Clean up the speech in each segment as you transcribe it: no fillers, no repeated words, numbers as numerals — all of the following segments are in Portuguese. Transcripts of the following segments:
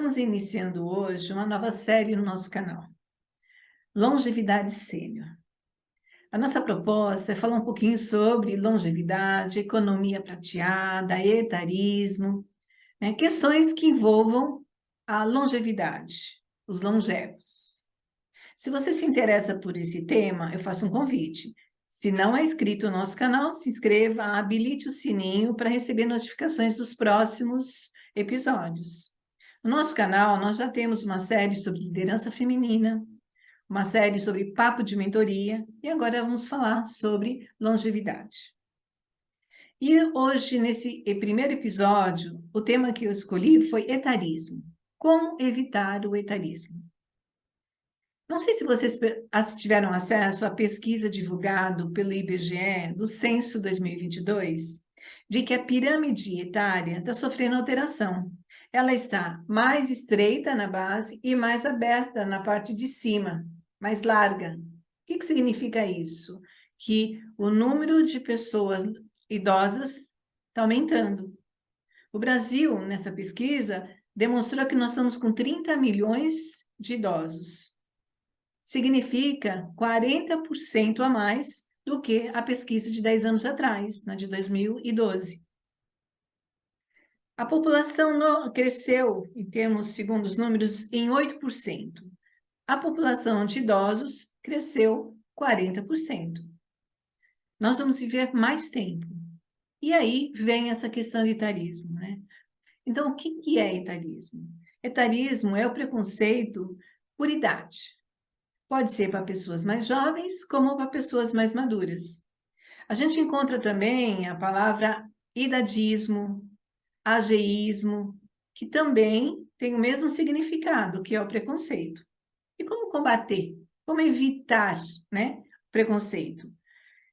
Estamos iniciando hoje uma nova série no nosso canal, Longevidade Sênior. A nossa proposta é falar um pouquinho sobre longevidade, economia prateada, etarismo, questões que envolvam a longevidade, os longevos. Se você se interessa por esse tema, eu faço um convite. Se não é inscrito no nosso canal, se inscreva, habilite o sininho para receber notificações dos próximos episódios. No nosso canal, nós já temos uma série sobre liderança feminina, uma série sobre papo de mentoria, e agora vamos falar sobre longevidade. E hoje, nesse primeiro episódio, o tema que eu escolhi foi etarismo. Como evitar o etarismo? Não sei se vocês tiveram acesso à pesquisa divulgada pelo IBGE do Censo 2022, de que a pirâmide etária está sofrendo alteração. Ela está mais estreita na base e mais aberta na parte de cima, mais larga. O que significa isso? Que o número de pessoas idosas está aumentando. O Brasil, nessa pesquisa, demonstrou que nós estamos com 30 milhões de idosos. Significa 40% a mais do que a pesquisa de 10 anos atrás, na de 2012. A população cresceu, em termos, segundo os números, em 8%. A população de idosos cresceu 40%. Nós vamos viver mais tempo. E aí vem essa questão de etarismo, né? Então, o que é etarismo? Etarismo é o preconceito por idade. Pode ser para pessoas mais jovens, como para pessoas mais maduras. A gente encontra também a palavra idadismo, ageísmo, que também tem o mesmo significado, que é o preconceito. E como combater? Como evitar, o preconceito?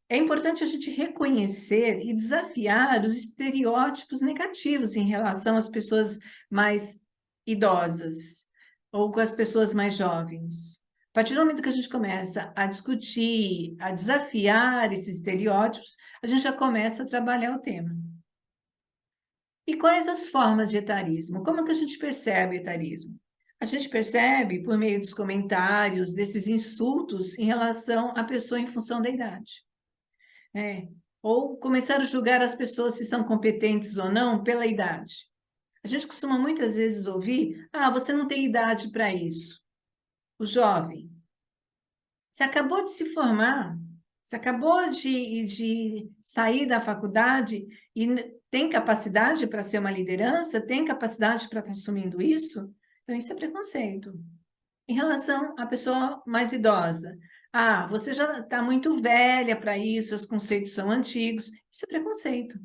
É importante a gente reconhecer e desafiar os estereótipos negativos em relação às pessoas mais idosas ou com as pessoas mais jovens. A partir do momento que a gente começa a discutir, a desafiar esses estereótipos, a gente já começa a trabalhar o tema. E quais as formas de etarismo? Como é que a gente percebe o etarismo? A gente percebe por meio dos comentários, desses insultos em relação à pessoa em função da idade. Ou começar a julgar as pessoas se são competentes ou não pela idade. A gente costuma muitas vezes ouvir, você não tem idade para isso. O jovem, você acabou de se formar, você acabou de sair da faculdade e tem capacidade para ser uma liderança? Tem capacidade para estar assumindo isso? Então, isso é preconceito. Em relação à pessoa mais idosa, você já está muito velha para isso, os conceitos são antigos, isso é preconceito.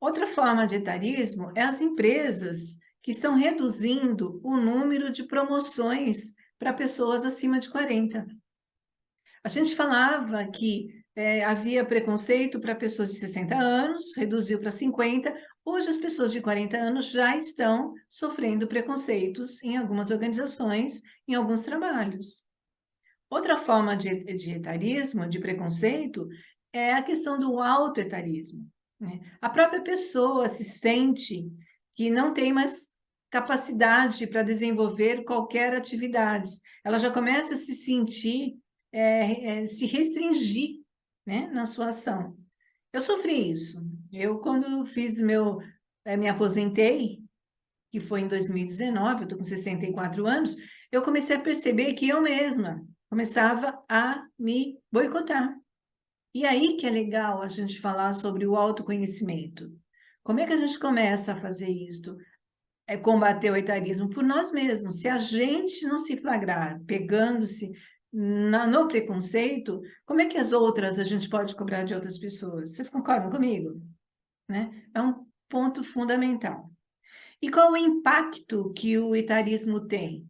Outra forma de etarismo é as empresas que estão reduzindo o número de promoções para pessoas acima de 40. A gente falava que havia preconceito para pessoas de 60 anos, reduziu para 50. Hoje, as pessoas de 40 anos já estão sofrendo preconceitos em algumas organizações, em alguns trabalhos. Outra forma de etarismo, de preconceito, é a questão do autoetarismo. A própria pessoa se sente que não tem mais capacidade para desenvolver qualquer atividade. Ela já começa a se sentir, se restringir, na sua ação. Eu sofri isso. Eu, quando fiz me aposentei, que foi em 2019, eu estou com 64 anos, eu comecei a perceber que eu mesma começava a me boicotar. E aí que é legal a gente falar sobre o autoconhecimento. Como é que a gente começa a fazer isso? É combater o etarismo por nós mesmos. Se a gente não se flagrar pegando-se no preconceito, como é que as outras a gente pode cobrar de outras pessoas? Vocês concordam comigo? É um ponto fundamental. E qual o impacto que o etarismo tem?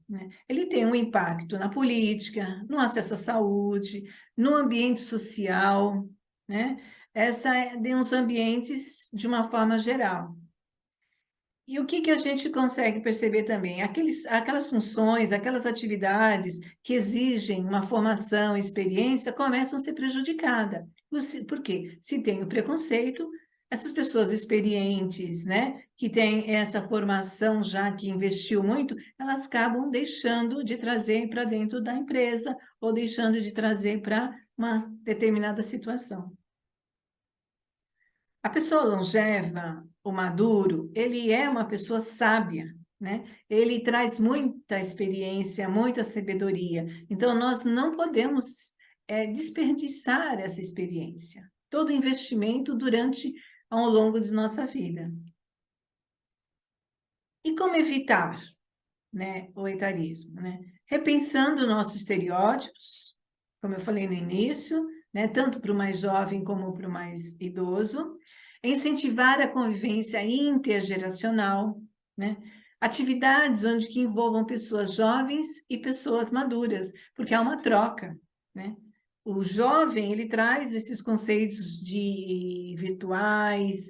Ele tem um impacto na política, no acesso à saúde, no ambiente social, Essa é de uns ambientes de uma forma geral. E o que a gente consegue perceber também? Aquelas funções, aquelas atividades que exigem uma formação, experiência, começam a ser prejudicadas. Por quê? Se tem o preconceito, Essas pessoas experientes, né, que têm essa formação já que investiu muito, elas acabam deixando de trazer para dentro da empresa ou deixando de trazer para uma determinada situação. A pessoa longeva, o maduro, ele é uma pessoa sábia, né? Ele traz muita experiência, muita sabedoria. Então, nós não podemos desperdiçar essa experiência. Todo investimento ao longo de nossa vida. E como evitar, né, o etarismo, né? Repensando nossos estereótipos, como eu falei no início, né, tanto para o mais jovem como para o mais idoso, incentivar a convivência intergeracional, né? Atividades onde que envolvam pessoas jovens e pessoas maduras, porque há uma troca, né? O jovem, ele traz esses conceitos de virtuais,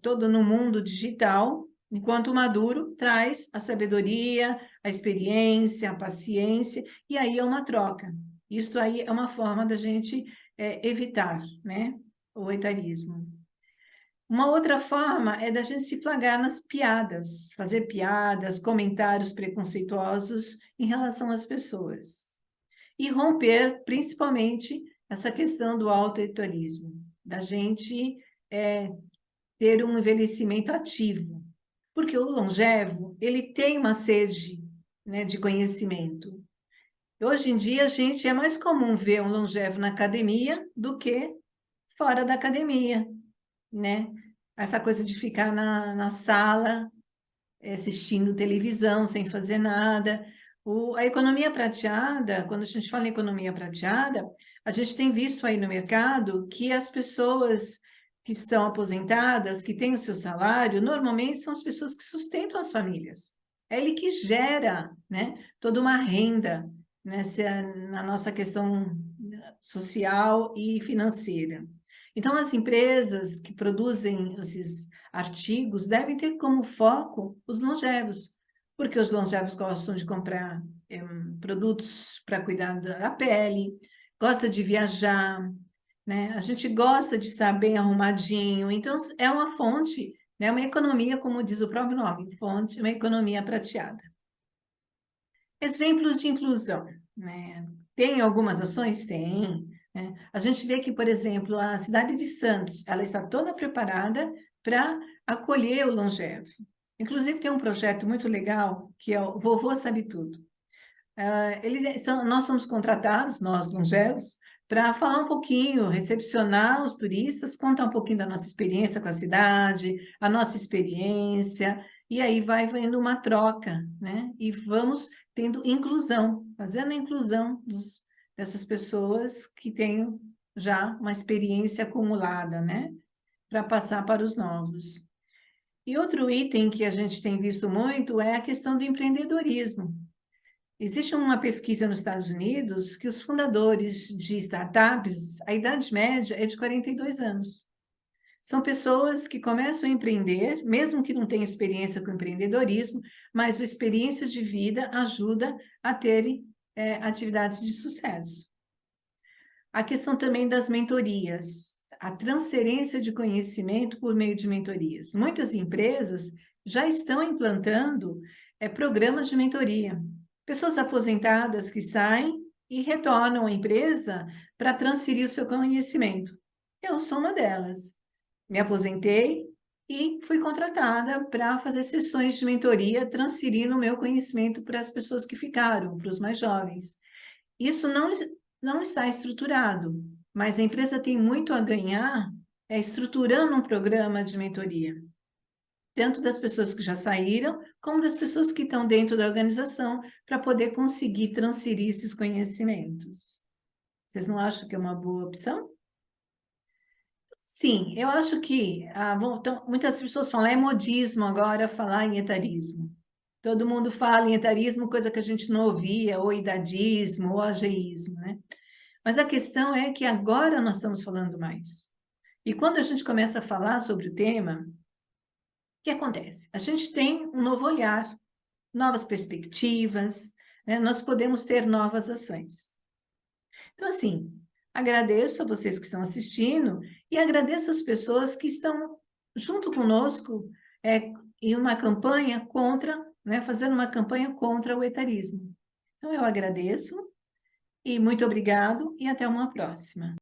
todo no mundo digital, enquanto o maduro traz a sabedoria, a experiência, a paciência, e aí é uma troca. Isso aí é uma forma da gente evitar, né, o etarismo. Uma outra forma é da gente se flagrar nas piadas, fazer piadas, comentários preconceituosos em relação às pessoas. E romper, principalmente, essa questão do autoritarismo, da gente ter um envelhecimento ativo. Porque o longevo, ele tem uma sede, né, de conhecimento. Hoje em dia, gente, é mais comum ver um longevo na academia do que fora da academia, né? Essa coisa de ficar na sala, assistindo televisão, sem fazer nada. A economia prateada, quando a gente fala em economia prateada, a gente tem visto aí no mercado que as pessoas que estão aposentadas, que têm o seu salário, normalmente são as pessoas que sustentam as famílias. É ele que gera, né, toda uma renda na nossa questão social e financeira. Então, as empresas que produzem esses artigos devem ter como foco os longevos, porque os longevos gostam de comprar produtos para cuidar da pele, gosta de viajar, né? A gente gosta de estar bem arrumadinho, então é uma fonte, né? Uma economia, como diz o próprio nome, fonte, uma economia prateada. Exemplos de inclusão, né? Tem algumas ações? Tem. Né? A gente vê que, por exemplo, a cidade de Santos, ela está toda preparada para acolher o longevo. Inclusive, tem um projeto muito legal, que é o Vovô Sabe Tudo. Nós somos contratados, nós longevos, para falar um pouquinho, recepcionar os turistas, contar um pouquinho da nossa experiência com a cidade, a nossa experiência, e aí vai vendo uma troca, né? E vamos tendo inclusão, fazendo a inclusão dessas pessoas que têm já uma experiência acumulada, né? Para passar para os novos. E outro item que a gente tem visto muito é a questão do empreendedorismo. Existe uma pesquisa nos Estados Unidos que os fundadores de startups, a idade média é de 42 anos. São pessoas que começam a empreender, mesmo que não tenham experiência com empreendedorismo, mas a experiência de vida ajuda a terem atividades de sucesso. A questão também das mentorias, a transferência de conhecimento por meio de mentorias. Muitas empresas já estão implantando programas de mentoria. Pessoas aposentadas que saem e retornam à empresa para transferir o seu conhecimento. Eu sou uma delas. Me aposentei e fui contratada para fazer sessões de mentoria, transferindo o meu conhecimento para as pessoas que ficaram, para os mais jovens. Isso não está estruturado, mas a empresa tem muito a ganhar estruturando um programa de mentoria, tanto das pessoas que já saíram, como das pessoas que estão dentro da organização, para poder conseguir transferir esses conhecimentos. Vocês não acham que é uma boa opção? Sim, eu acho que muitas pessoas falam, é modismo agora falar em etarismo. Todo mundo fala em etarismo, coisa que a gente não ouvia, ou idadismo, ou ageísmo, né? Mas a questão é que agora nós estamos falando mais. E quando a gente começa a falar sobre o tema, o que acontece? A gente tem um novo olhar, novas perspectivas, né? Nós podemos ter novas ações. Então, assim, Agradeço a vocês que estão assistindo e agradeço as pessoas que estão junto conosco em uma campanha contra, né, fazendo uma campanha contra o etarismo. Então, eu agradeço e muito obrigado e até uma próxima.